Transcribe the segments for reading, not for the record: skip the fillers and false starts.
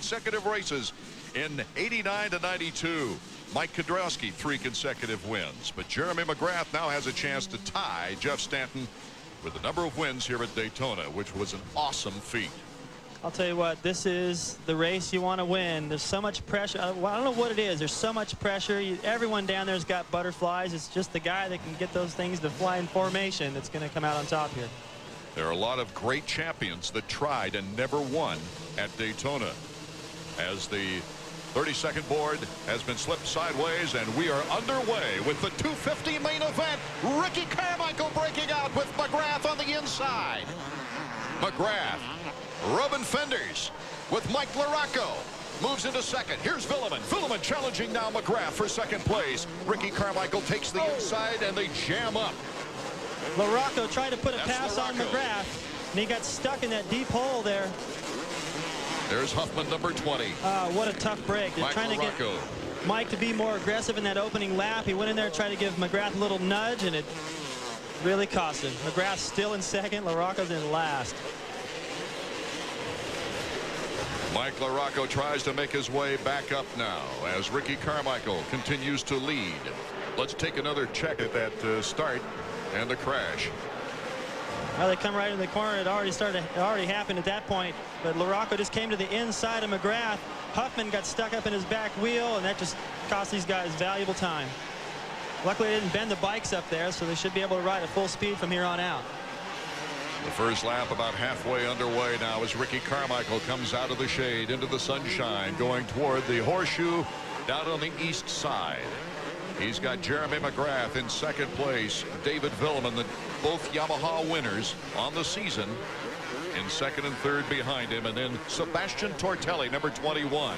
consecutive races in 89 to 92. Mike Kudrowski 3 consecutive wins. But Jeremy McGrath now has a chance to tie Jeff Stanton with the number of wins here at Daytona, which was an awesome feat. I'll tell you what, this is the race you want to win. There's so much pressure. Well, I don't know what it is. There's so much pressure. Everyone down there's got butterflies. It's just the guy that can get those things to fly in formation that's going to come out on top here. There are a lot of great champions that tried and never won at Daytona. As the 30-second board has been slipped sideways, and we are underway with the 250 main event. Ricky Carmichael breaking out with McGrath on the inside. McGrath rubbing fenders with Mike LaRocco. Moves into second. Here's Villeman. Villeman challenging now McGrath for second place. Ricky Carmichael takes the inside, and they jam up. LaRocco tried to put a pass on McGrath, and he got stuck in that deep hole there. There's Huffman, number 20. What a tough break. They're trying to get Mike to be more aggressive in that opening lap. He went in there, tried to give McGrath a little nudge, and it really cost him. McGrath's still in second. LaRocco's in last. Mike LaRocco tries to make his way back up now as Ricky Carmichael continues to lead. Let's take another check at that start and the crash. Well, they come right in the corner. It already happened at that point. But LaRocco just came to the inside of McGrath. Huffman got stuck up in his back wheel, and that just cost these guys valuable time. Luckily, they didn't bend the bikes up there, so they should be able to ride at full speed from here on out. The first lap about halfway underway now as Ricky Carmichael comes out of the shade into the sunshine, going toward the horseshoe down on the east side. He's got Jeremy McGrath in second place. David Villeman, both Yamaha winners on the season, in second and third behind him. And then Sebastian Tortelli, number 21.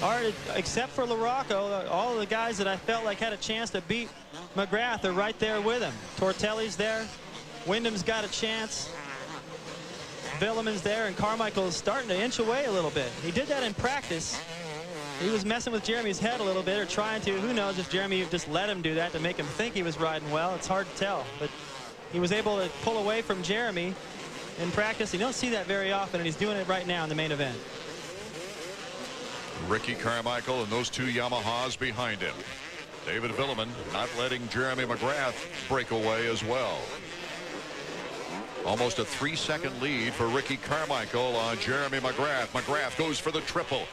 All right, except for LaRocco, all of the guys that I felt like had a chance to beat McGrath are right there with him. Tortelli's there. Wyndham's got a chance. Villeman's there, and Carmichael's starting to inch away a little bit. He did that in practice. He was messing with Jeremy's head a little bit, or trying to. Who knows if Jeremy just let him do that to make him think he was riding well. It's hard to tell. But he was able to pull away from Jeremy in practice. You don't see that very often, and he's doing it right now in the main event. Ricky Carmichael and those two Yamahas behind him. David Villeman not letting Jeremy McGrath break away as well. Almost a 3-second lead for Ricky Carmichael on Jeremy McGrath. McGrath goes for the triple.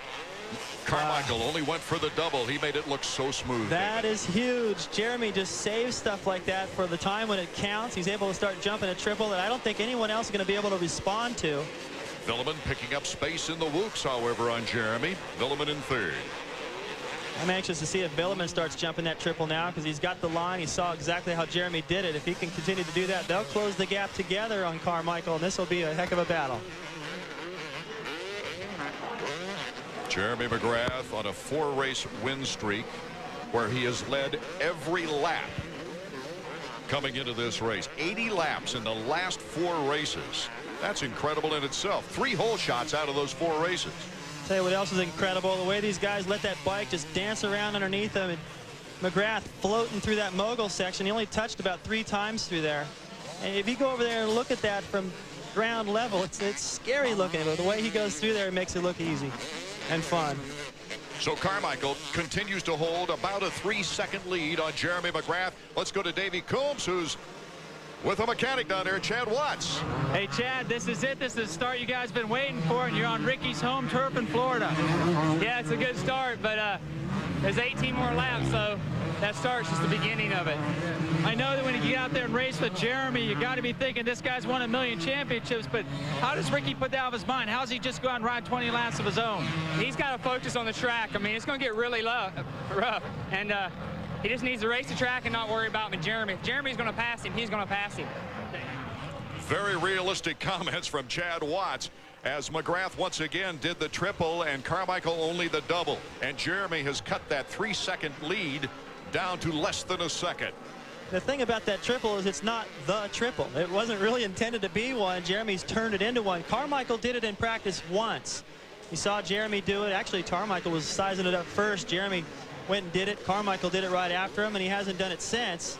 Carmichael only went for the double. He made it look so smooth. That is huge. Jeremy just saves stuff like that for the time when it counts. He's able to start jumping a triple that I don't think anyone else is going to be able to respond to. Villeman picking up space in the whoops, however, on Jeremy. Villeman in third. I'm anxious to see if Villeman starts jumping that triple now, because he's got the line. He saw exactly how Jeremy did it. If he can continue to do that, they'll close the gap together on Carmichael, and this will be a heck of a battle. Jeremy McGrath on a 4-race win streak where he has led every lap coming into this race. 80 laps in the last 4 races. That's incredible in itself. 3 hole shots out of those 4 races. Tell you what else is incredible, the way these guys let that bike just dance around underneath them. And McGrath floating through that mogul section. He only touched about 3 times through there. And if you go over there and look at that from ground level, it's scary looking, but the way he goes through there, it makes it look easy and fun. So Carmichael continues to hold about a 3-second lead on Jeremy McGrath. Let's go to Davey Combs, who's with a mechanic down there, Chad Watts. Hey, Chad, this is it. This is the start you guys have been waiting for, and you're on Ricky's home turf in Florida. Yeah, it's a good start, but there's 18 more laps, so that start's just the beginning of it. I know that when you get out there and race with Jeremy, you got to be thinking this guy's won 1,000,000 championships, but how does Ricky put that out of his mind? How's he just go out and ride 20 laps of his own? He's got to focus on the track. I mean, it's going to get really rough, and he just needs to race the track and not worry about Jeremy. If Jeremy's going to pass him, he's going to pass him. Very realistic comments from Chad Watts as McGrath once again did the triple and Carmichael only the double. And Jeremy has cut that 3-second lead down to less than a second. The thing about that triple is it's not the triple. It wasn't really intended to be one. Jeremy's turned it into one. Carmichael did it in practice once. You saw Jeremy do it. Actually, Carmichael was sizing it up first. Jeremy went and did it. Carmichael did it right after him, and he hasn't done it since.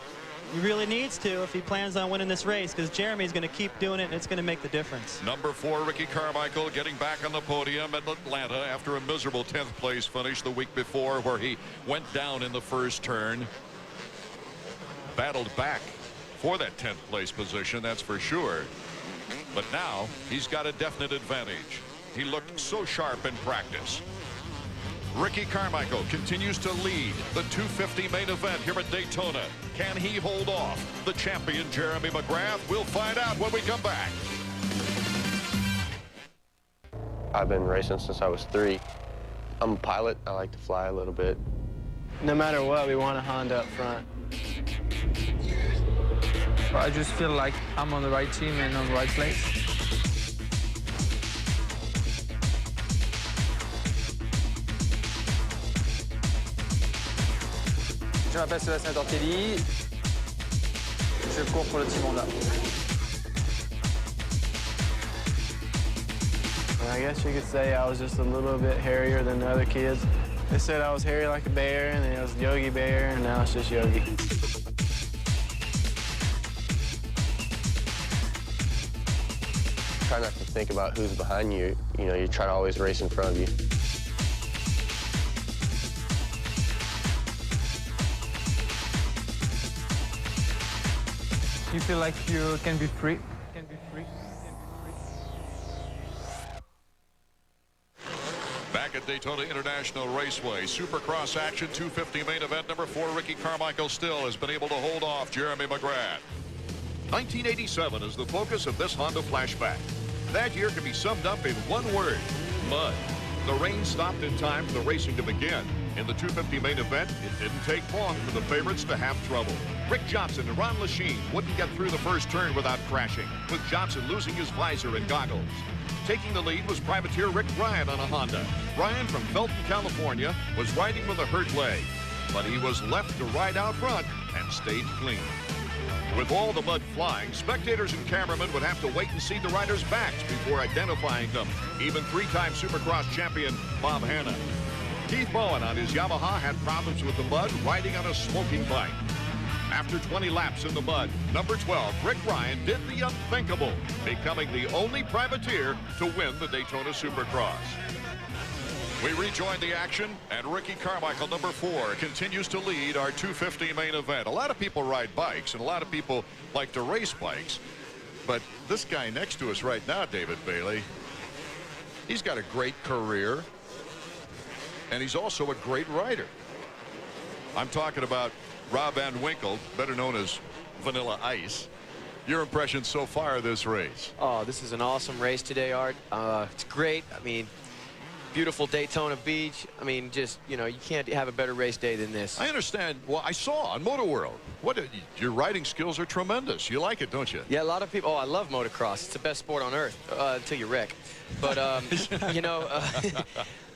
He really needs to if he plans on winning this race, because Jeremy's going to keep doing it, and it's going to make the difference. Number 4, Ricky Carmichael, getting back on the podium at Atlanta after a miserable 10th place finish the week before, where he went down in the first turn. Battled back for that 10th place position, that's for sure. But now he's got a definite advantage. He looked so sharp in practice. Ricky Carmichael continues to lead the 250 main event here at Daytona. Can he hold off the champion Jeremy McGrath? We'll find out when we come back. I've been racing since I was 3. I'm a pilot. I like to fly a little bit. No matter what, we want a Honda up front. I just feel like I'm on the right team and on the right place. Je m'appelle Sébastien Tortelli. Je cours pour le team Honda. I guess you could say I was just a little bit hairier than the other kids. They said I was hairy like a bear, and then it was Yogi Bear, and now it's just Yogi. Try not to think about who's behind you. You know, you try to always race in front of you. You feel like you can be free. Back at Daytona International Raceway, Supercross action, 250 main event. Number 4, Ricky Carmichael still has been able to hold off Jeremy McGrath. 1987 is the focus of this Honda flashback. That year can be summed up in one word: mud. The rain stopped in time for the racing to begin. In the 250 main event, it didn't take long for the favorites to have trouble. Rick Johnson and Ron Lachine wouldn't get through the first turn without crashing, with Johnson losing his visor and goggles. Taking the lead was privateer Rick Ryan on a Honda. Ryan from Felton, California, was riding with a hurt leg, but he was left to ride out front and stayed clean. With all the mud flying, spectators and cameramen would have to wait and see the riders' backs before identifying them. Even 3-time Supercross champion Bob Hanna. Keith Bowen on his Yamaha had problems with the mud, riding on a smoking bike. After 20 laps in the mud, number 12, Rick Ryan, did the unthinkable, becoming the only privateer to win the Daytona Supercross. We rejoin the action, and Ricky Carmichael, number 4, continues to lead our 250 main event. A lot of people ride bikes, and a lot of people like to race bikes. But this guy next to us right now, David Bailey, he's got a great career, and he's also a great rider. I'm talking about Rob Van Winkle, better known as Vanilla Ice. Your impression so far of this race? Oh, this is an awesome race today, Art. It's great. I mean, beautiful Daytona Beach. I mean, just, you know, you can't have a better race day than this. I understand. Well, I saw on Motor World. Your riding skills are tremendous. You like it, don't you? Yeah, a lot of people. Oh, I love motocross. It's the best sport on earth until you wreck. But, you know,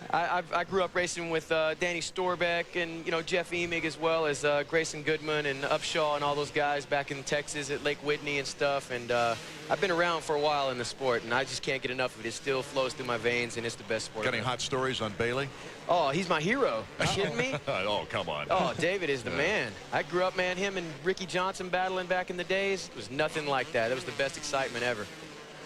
I grew up racing with Danny Storbeck and, you know, Jeff Emig, as well as Grayson Goodman and Upshaw and all those guys back in Texas at Lake Whitney and stuff. And I've been around for a while in the sport, and I just can't get enough of it. It still flows through my veins, and it's the best sport. Got any hot stories on Bailey? Oh, he's my hero. You kidding me? Oh, come on. Oh, David is the man. I grew up, man, him and Ricky Johnson battling back in the days. It was nothing like that. It was the best excitement ever.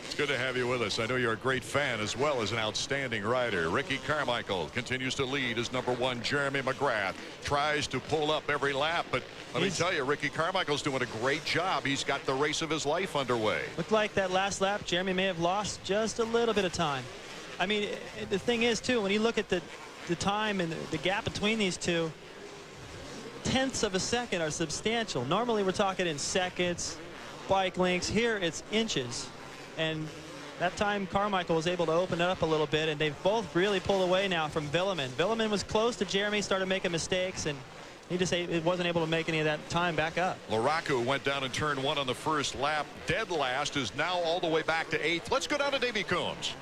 It's good to have you with us. I know you're a great fan as well as an outstanding rider. Ricky Carmichael continues to lead as number 1. Jeremy McGrath tries to pull up every lap, but let me tell you, Ricky Carmichael's doing a great job. He's got the race of his life underway. Looked like that last lap, Jeremy may have lost just a little bit of time. I mean, the thing is, too, when you look at the time and the gap between these two, tenths of a second are substantial. Normally, we're talking in seconds, bike lengths. Here, it's inches. And that time Carmichael was able to open it up a little bit, and they've both really pulled away now from Villeman. Villeman was close to Jeremy, started making mistakes, and he just wasn't able to make any of that time back up. Laraco went down in turn 1 on the first lap. Dead last, is now all the way back to 8th. Let's go down to Davey Coombs.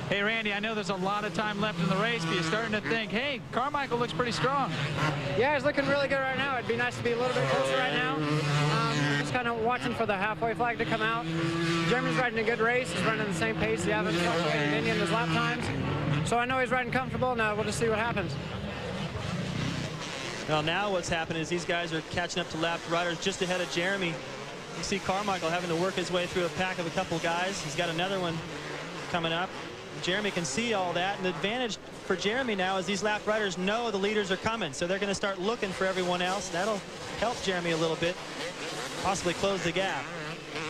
Hey, Randy, I know there's a lot of time left in the race, but you're starting to think, hey, Carmichael looks pretty strong. Yeah, he's looking really good right now. It'd be nice to be a little bit closer right now. Just kind of watching for the halfway flag to come out. Jeremy's riding a good race. He's running the same pace. He hasn't fluctuated any in his lap times. So I know he's riding comfortable. Now we'll just see what happens. Well, now what's happened is these guys are catching up to lapped riders just ahead of Jeremy. You see Carmichael having to work his way through a pack of a couple guys. He's got another one coming up. Jeremy can see all that, and the advantage for Jeremy now is these lap riders know the leaders are coming, so they're going to start looking for everyone else. That'll help Jeremy a little bit, possibly close the gap.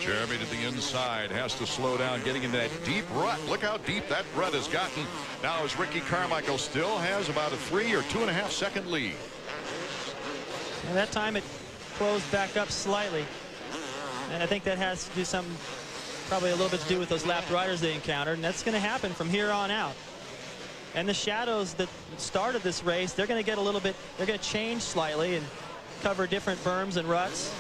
Jeremy to the inside, has to slow down, getting into that deep rut. Look how deep that rut has gotten. Now as Ricky Carmichael still has about a 3 or 2.5 second lead. And that time it closed back up slightly, and I think that has to do something, probably a little bit to do with those lapped riders they encountered, and that's going to happen from here on out. And the shadows that started this race, they're going to get a little bit, they're going to change slightly and cover different berms and ruts.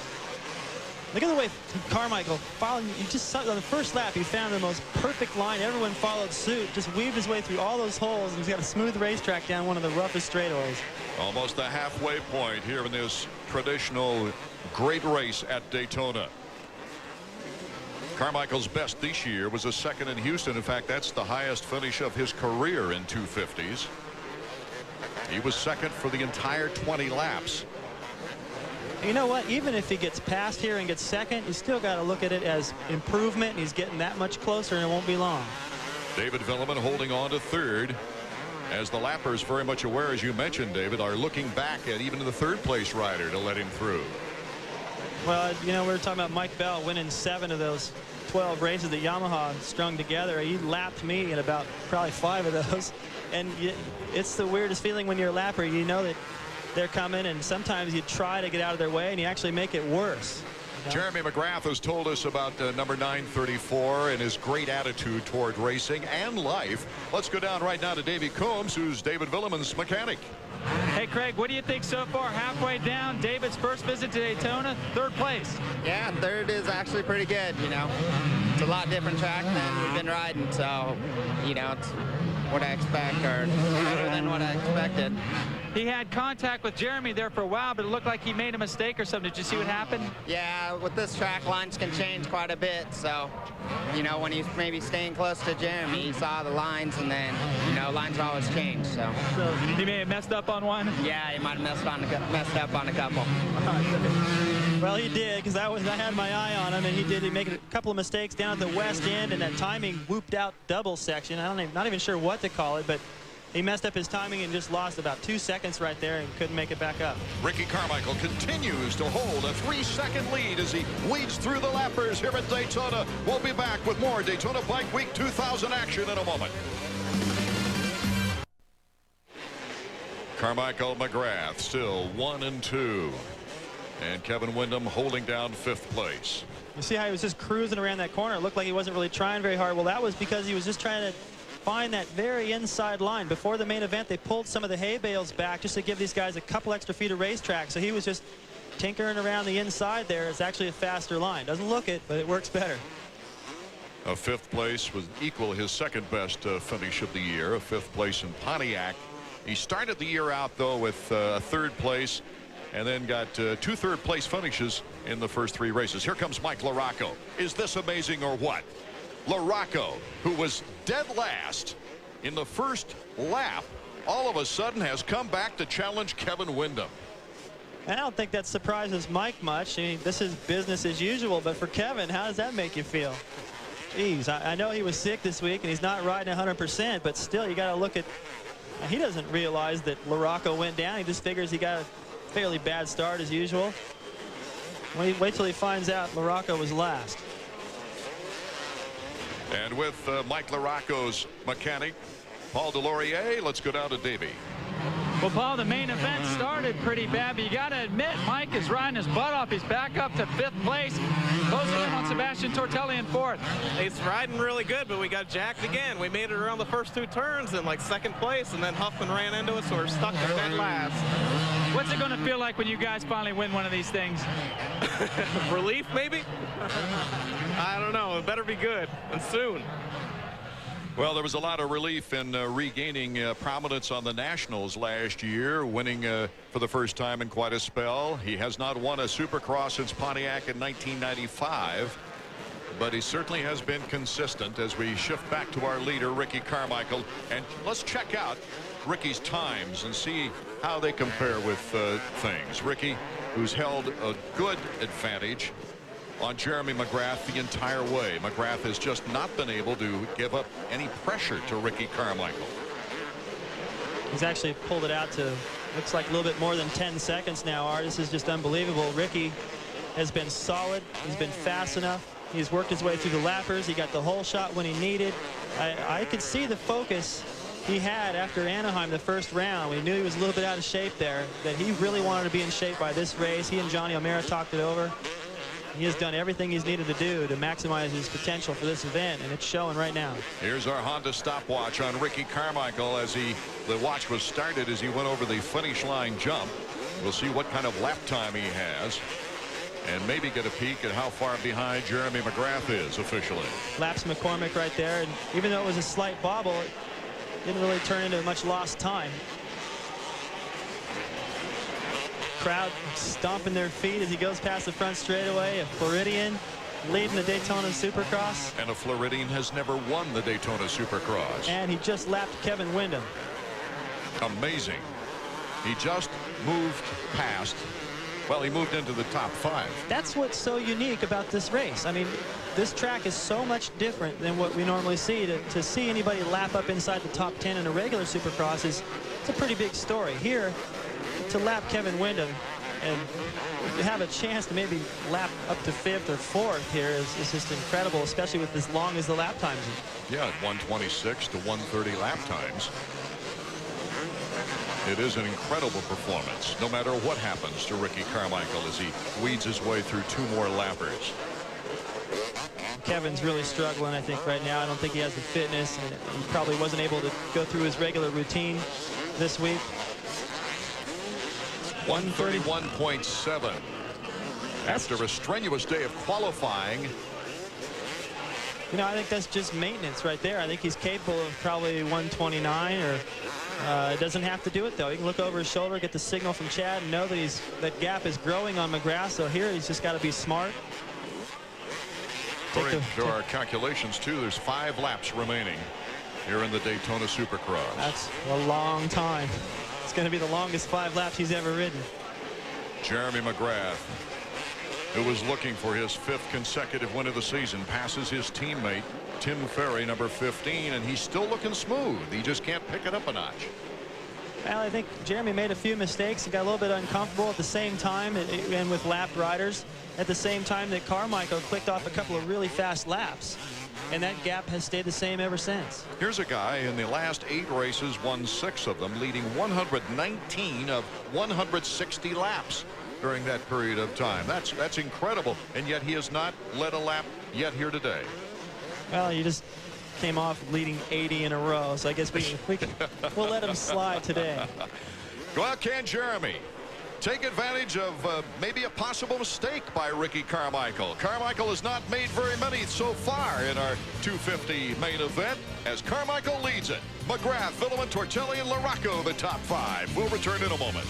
Look at the way Carmichael following. You just saw on the first lap, he found the most perfect line. Everyone followed suit, just weaved his way through all those holes, and he's got a smooth racetrack down one of the roughest straightaways. Almost the halfway point here in this traditional great race at Daytona. Carmichael's best this year was a second in Houston. In fact, that's the highest finish of his career in 250s. He was second for the entire 20 laps. You know what? Even if he gets past here and gets second, you still got to look at it as improvement. He's getting that much closer, and it won't be long. David Villeman holding on to third, as the lappers, very much aware, as you mentioned, David, are looking back at even the third place rider to let him through. Well, you know, we were talking about Mike Bell winning 7 of those 12 races that Yamaha strung together. He lapped me in about probably 5 of those. And it's the weirdest feeling when you're a lapper. You know that they're coming, and sometimes you try to get out of their way and you actually make it worse. You know? Jeremy McGrath has told us about number 934 and his great attitude toward racing and life. Let's go down right now to Davey Combs, who's David Villeman's mechanic. Hey, Craig, what do you think so far? Halfway down, David's first visit to Daytona, 3rd place. Yeah, 3rd is actually pretty good, you know. It's a lot different track than we've been riding, so, you know, it's what I expect, or better than what I expected. He had contact with Jeremy there for a while, but it looked like he made a mistake or something. Did you see what happened? Yeah, with this track, lines can change quite a bit, so, you know, when he's maybe staying close to Jeremy, he saw the lines, and then, you know, lines always change, so. He may have messed up on one? Yeah, he might have messed up on a couple. Well, he did, because I had my eye on him, and he did. He made a couple of mistakes down at the west end, and that timing whooped out double section. Not even sure what to call it, but he messed up his timing and just lost about 2 seconds right there and couldn't make it back up. Ricky Carmichael continues to hold a 3-second lead as he weeds through the lappers here at Daytona. We'll be back with more Daytona Bike Week 2000 action in a moment. Carmichael McGrath still 1 and 2. And Kevin Windham holding down 5th place. You see how he was just cruising around that corner? It looked like he wasn't really trying very hard. Well, that was because he was just trying to find that very inside line. Before the main event, they pulled some of the hay bales back just to give these guys a couple extra feet of racetrack. So he was just tinkering around the inside there. It's actually a faster line. Doesn't look it, but it works better. A 5th place was equal his second best finish of the year, a 5th place in Pontiac. He started the year out, though, with a 3rd place, and then got 2 third-place finishes in the first 3 races. Here comes Mike LaRocco. Is this amazing or what? LaRocco, who was dead last in the first lap, all of a sudden has come back to challenge Kevin Windham. I don't think that surprises Mike much. I mean, this is business as usual, but for Kevin, how does that make you feel? Geez, I know he was sick this week and he's not riding 100%, but still, you got to look at. He doesn't realize that LaRocco went down. He just figures he got a fairly bad start as usual. Wait till he finds out LaRocco was last. And with Mike LaRocco's mechanic, Paul Delorier, let's go down to Davey. Well, Paul, the main event started pretty bad, but you got to admit, Mike is riding his butt off. He's back up to 5th place, closing in on Sebastian Tortelli in 4th. He's riding really good, but we got jacked again. We made it around the first 2 turns in like 2nd place, and then Huffman ran into us, so we're stuck at dead last. What's it going to feel like when you guys finally win one of these things? Relief, maybe? I don't know. It better be good, and soon. Well, there was a lot of relief in regaining prominence on the Nationals last year, winning for the first time in quite a spell. He has not won a Supercross since Pontiac in 1995, but he certainly has been consistent as we shift back to our leader, Ricky Carmichael. And let's check out Ricky's times and see how they compare with things. Ricky, who's held a good advantage on Jeremy McGrath the entire way. McGrath has just not been able to give up any pressure to Ricky Carmichael. He's actually pulled it out to, looks like a little bit more than 10 seconds now, Art. This is just unbelievable. Ricky has been solid. He's been fast enough. He's worked his way through the lappers. He got the hole shot when he needed. I could see the focus he had after Anaheim the first round. We knew he was a little bit out of shape there, that he really wanted to be in shape by this race. He and Johnny O'Mara talked it over. He has done everything he's needed to do to maximize his potential for this event, and it's showing right now. Here's our Honda stopwatch on Ricky Carmichael as the watch was started as he went over the finish line jump. We'll see what kind of lap time he has and maybe get a peek at how far behind Jeremy McGrath is officially. Laps McCormick right there, and even though it was a slight bobble, it didn't really turn into much lost time. Crowd stomping their feet as he goes past the front straightaway. A Floridian leading the Daytona Supercross. And a Floridian has never won the Daytona Supercross. And he just lapped Kevin Windham. Amazing. He just moved past. Well, he moved into the top 5. That's what's so unique about this race. I mean, this track is so much different than what we normally see. To see anybody lap up inside the top 10 in a regular Supercross it's a pretty big story. Here, to lap Kevin Windham and have a chance to maybe lap up to 5th or 4th here is just incredible, especially with as long as the lap times. Yeah, 126 to 130 lap times. It is an incredible performance, no matter what happens to Ricky Carmichael as he weeds his way through 2 more lappers. Kevin's really struggling, I think, right now. I don't think he has the fitness, and he probably wasn't able to go through his regular routine this week. 131.7 after a strenuous day of qualifying. You know, I think that's just maintenance right there. I think he's capable of probably 129, or doesn't have to do it though. He can look over his shoulder, get the signal from Chad, and know that that gap is growing on McGrath. So here he's just got to be smart. According to our calculations too, there's 5 laps remaining here in the Daytona Supercross. That's a long time. It's going to be the longest 5 laps he's ever ridden. Jeremy McGrath, who was looking for his 5th consecutive win of the season, passes his teammate Tim Ferry, number 15, and he's still looking smooth. He just can't pick it up a notch. Well, I think Jeremy made a few mistakes. He got a little bit uncomfortable at the same time, and with lapped riders, at the same time that Carmichael clicked off a couple of really fast laps. And that gap has stayed the same ever since. Here's a guy in the last 8 races, won 6 of them, leading 119 of 160 laps during that period of time. That's incredible, and yet he has not led a lap yet here today. Well, he just came off leading 80 in a row, so I guess we'll let him slide today. Well, can Jeremy take advantage of maybe a possible mistake by Ricky Carmichael? Carmichael has not made very many so far in our 250 main event as Carmichael leads it. McGrath, Villeman, Tortelli, and LaRocco the top 5. We'll return in a moment.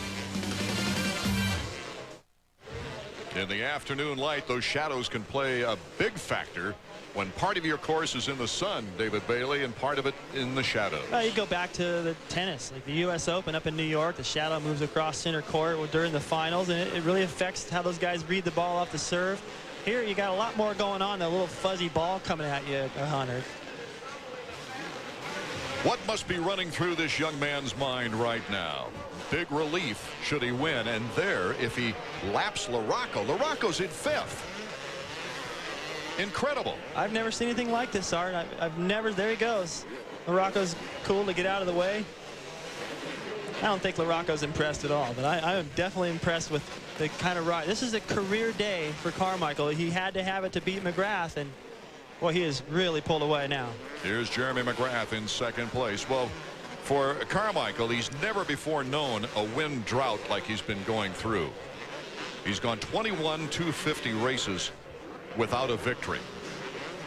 In the afternoon light, those shadows can play a big factor when part of your course is in the sun, David Bailey, and part of it in the shadows. Well, you go back to the tennis, like the U.S. Open up in New York. The shadow moves across center court during the finals, and it really affects how those guys read the ball off the serve. Here, you got a lot more going on. That little fuzzy ball coming at you, Hunter. What must be running through this young man's mind right now? Big relief should he win, and there, if he laps LaRocco. LaRocco's in 5th. Incredible. I've never seen anything like this, Art. I've never. There he goes. LaRocco's cool to get out of the way. I don't think LaRocco's impressed at all, but I am definitely impressed with the kind of ride. This is a career day for Carmichael. He had to have it to beat McGrath, and well, he has really pulled away now. Here's Jeremy McGrath in 2nd place. Well, for Carmichael, he's never before known a win drought like he's been going through. He's gone 21 250 races without a victory,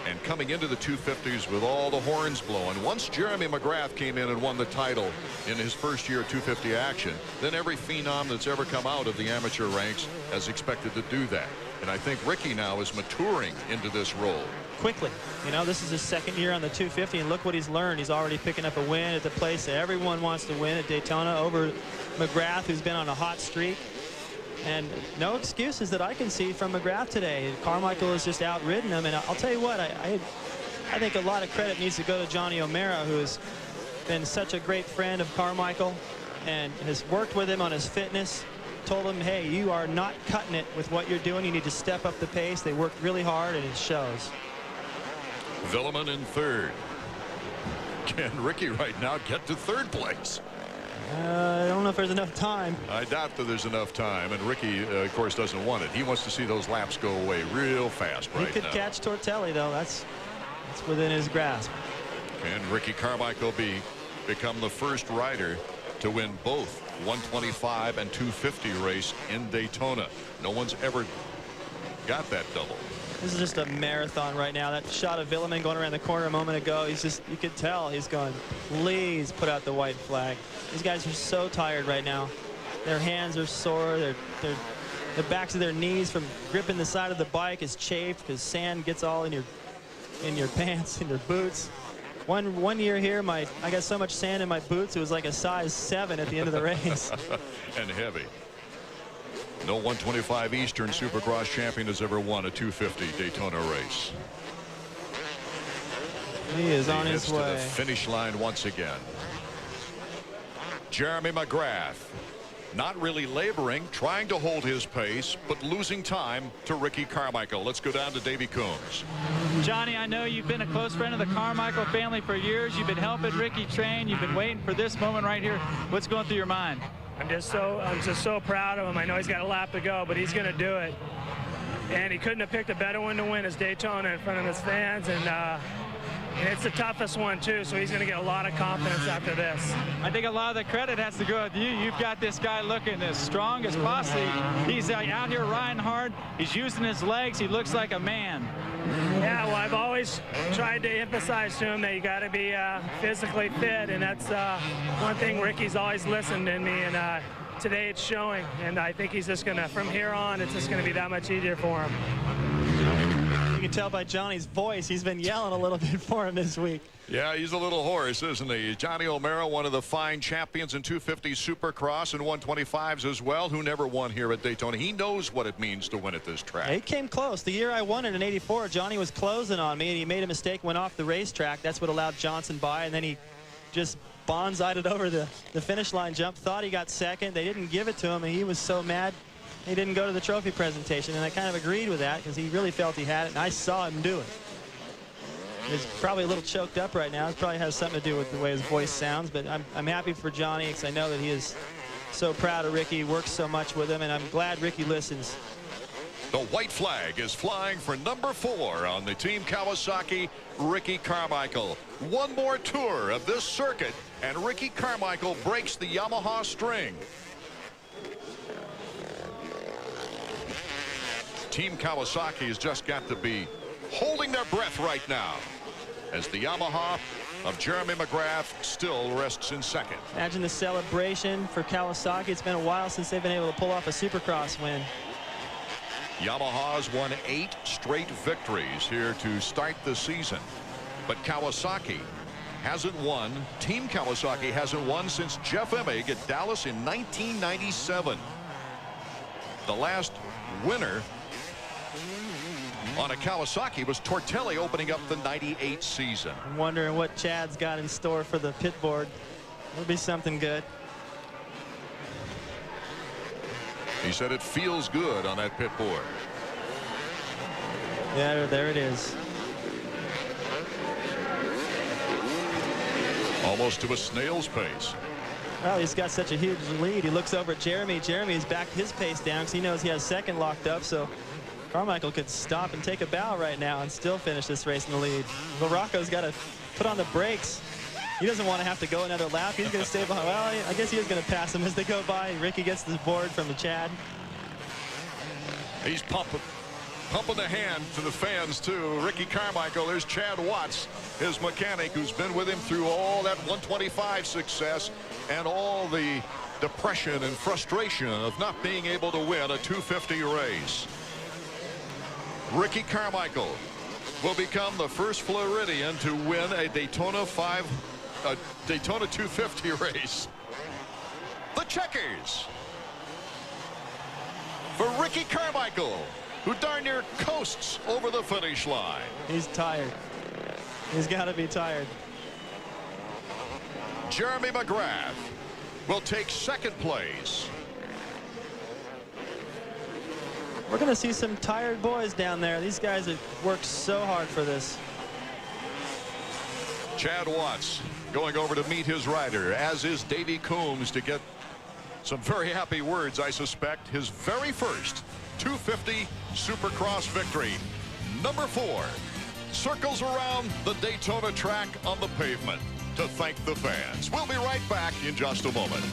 and coming into the 250s with all the horns blowing. Once Jeremy McGrath came in and won the title in his first year 250 action, then every phenom that's ever come out of the amateur ranks has expected to do that. And I think Ricky now is maturing into this role. Quickly. You know, this is his second year on the 250, and look what he's learned. He's already picking up a win at the place that everyone wants to win at Daytona over McGrath, who's been on a hot streak. And no excuses that I can see from McGrath today. Carmichael has just outridden him, and I'll tell you what, I think a lot of credit needs to go to Johnny O'Mara, who has been such a great friend of Carmichael and has worked with him on his fitness. Told him, hey, you are not cutting it with what you're doing. You need to step up the pace. They worked really hard, and it shows. Villeman in third. Can Ricky right now get to third place? I don't know if there's enough time. I doubt that there's enough time, and Ricky, of course, doesn't want it. He wants to see those laps go away real fast right now. He could catch Tortelli, though. That's within his grasp. And Ricky Carmichael become the first rider to win both 125 and 250 race in Daytona. No one's ever got that double. This is just a marathon right now. That shot of Villeman going around the corner a moment ago, he's just, you could tell he's going, please put out the white flag. These guys are so tired right now. Their hands are sore. The backs of their knees from gripping the side of the bike is chafed because sand gets all in your pants, in your boots. One year here, I got so much sand in my boots, it was like a size 7 at the end of the race. And heavy. No 125 Eastern Supercross champion has ever won a 250 Daytona race. He is on his way. To the way. finish line once again. Jeremy McGrath, not really laboring, trying to hold his pace, but losing time to Ricky Carmichael. Let's go down to Davey Coombs. Johnny, I know you've been a close friend of the Carmichael family for years. You've been helping Ricky train. You've been waiting for this moment right here. What's going through your mind? I'm just so proud of him. I know he's got a lap to go, but he's going to do it. And he couldn't have picked a better one to win as Daytona in front of his fans. And it's the toughest one, too, so he's going to get a lot of confidence after this. I think a lot of the credit has to go with you. You've got this guy looking as strong as possible. He's out here riding hard. He's using his legs. He looks like a man. Yeah, well, I've always tried to emphasize to him that you got to be physically fit, and that's one thing Ricky's always listened in me, and today it's showing. And I think he's just going to, from here on, it's just going to be that much easier for him. You can tell by Johnny's voice, he's been yelling a little bit for him this week. Yeah, he's a little hoarse, isn't he? Johnny O'Mara, one of the fine champions in 250 Supercross and 125s as well, who never won here at Daytona. He knows what it means to win at this track. He came close. The year I won it in '84, Johnny was closing on me, and he made a mistake, went off the racetrack. That's what allowed Johnson by, and then he just bonsai'd it over the finish line jump. Thought he got second. They didn't give it to him, and he was so mad he didn't go to the trophy presentation, and I kind of agreed with that because he really felt he had it, and I saw him do it. He's probably a little choked up right now. It probably has something to do with the way his voice sounds, but I'm happy for Johnny because I know that he is so proud of Ricky, works so much with him, and I'm glad Ricky listens. The white flag is flying for number 4 on the Team Kawasaki, Ricky Carmichael. One more tour of this circuit, and Ricky Carmichael breaks the Yamaha string. Team Kawasaki has just got to be holding their breath right now as the Yamaha of Jeremy McGrath still rests in second. Imagine the celebration for Kawasaki. It's been a while since they've been able to pull off a Supercross win. Yamaha's won 8 straight victories here to start the season, but Kawasaki hasn't won. Team Kawasaki hasn't won since Jeff Emig at Dallas in 1997. The last winner on a Kawasaki was Tortelli opening up the '98 season. I'm wondering what Chad's got in store for the pit board. It'll be something good. He said it feels good on that pit board. Yeah, there it is. Almost to a snail's pace. Well, he's got such a huge lead. He looks over at Jeremy. Jeremy's backed his pace down because he knows he has second locked up, so Carmichael could stop and take a bow right now and still finish this race in the lead. But Rocco's got to put on the brakes. He doesn't want to have to go another lap. He's going to stay behind. Well, I guess he is going to pass him as they go by. Ricky gets the board from the Chad. He's pumping the hand to the fans, too. Ricky Carmichael, there's Chad Watts, his mechanic, who's been with him through all that 125 success and all the depression and frustration of not being able to win a 250 race. Ricky Carmichael will become the first Floridian to win a Daytona 250 race. The checkers for Ricky Carmichael, who darn near coasts over the finish line. He's tired. He's got to be tired. Jeremy McGrath will take second place. We're going to see some tired boys down there. These guys have worked so hard for this. Chad Watts going over to meet his rider, as is Davey Coombs, to get some very happy words, I suspect. His very first 250 Supercross victory. Number 4 circles around the Daytona track on the pavement to thank the fans. We'll be right back in just a moment.